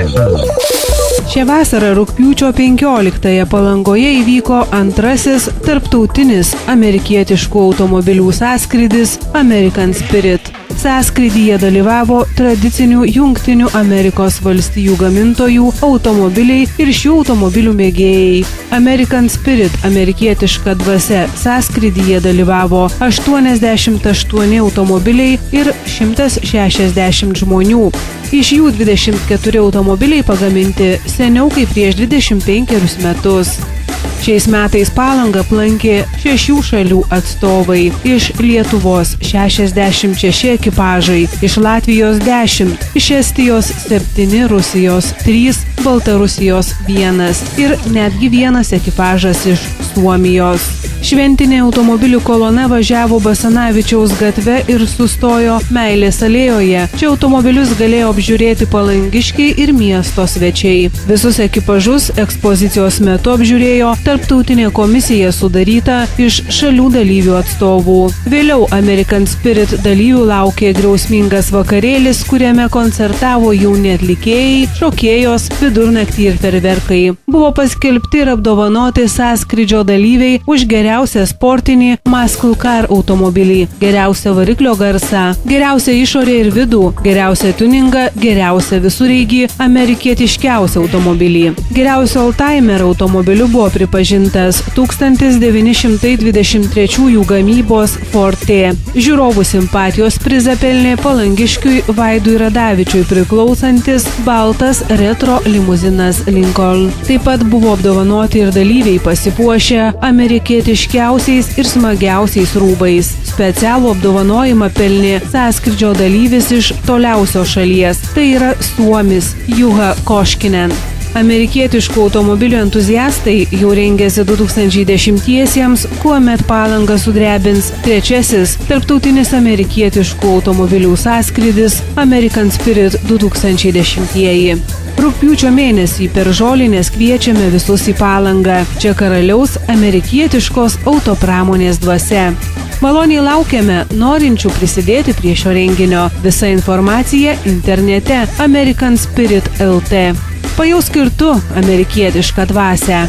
Šią vasarą rugpjūčio 15-ąją Palangoje įvyko antrasis tarptautinis amerikietiškų automobilių sąskrydis American Spirit. Sąskrydyje dalyvavo tradicinių Jungtinių Amerikos valstijų gamintojų automobiliai ir šių automobilių mėgėjai. American Spirit amerikietiška dvasia sąskrydyje dalyvavo 88 automobiliai ir 160 žmonių. Iš jų 24 automobiliai pagaminti seniau kaip prieš 25 metus. Šiais metais Palangą aplankė 6 šalių atstovai. Iš Lietuvos 66 ekipažai, iš Latvijos 10, iš Estijos 7, Rusijos 3, Baltarusijos 1 ir netgi vienas ekipažas iš Suomijos. Šventinė automobilių kolona važiavo Basanavičiaus gatve ir sustojo Meilės alėjoje. Čia automobilius galėjo apžiūrėti palangiškiai ir miesto svečiai. Visus ekipažus ekspozicijos metu apžiūrėjo tarptautinė komisija sudaryta iš šalių dalyvių atstovų. Vėliau American Spirit dalyvių laukė griausmingas vakarėlis, kuriame koncertavo jauni atlikėjai, šokėjos, vidurnaktį ir fejerverkai. Buvo paskelbti ir apdovanoti sąskrydžio dalyviai už geriausią sportinį Muscle Car automobilį, geriausią variklio garsą, geriausią išorę ir vidų, geriausią tuningą, geriausią visureigį, amerikietiškiausią automobilį. Geriausiu Oldtimer automobiliu buvo pripažintas 1923 gamybos Ford T. Žiūrovų simpatijos prizą pelnė palangiškiui Vaidui Radavičiui priklausantis baltas retro limuzinas Lincoln. Taip pat buvo apdovanoti ir dalyviai pasipuošę amerikietiškiausiais ir smagiausiais rūbais. Specialų apdovanojimą pelnė sąskrydžio dalyvis iš toliausios šalies, tai yra suomis Juha Koskinen. Amerikietiškų automobilių entuziastai jau rengėsi 2010-iesiems, kuomet Palangą sudrebins trečiasis tarptautinis amerikietiškų automobilių sąskrydis American Spirit 2010-ieji. Rugpjūčio mėnesį per žolinės kviečiame visus į Palangą. Čia karaliaus amerikietiškos autopramonės dvasia. Maloniai laukiame norinčių prisidėti prie šio renginio. Visa informacija internete American Spirit LT. Pajausk ir tu amerikietišką dvasią.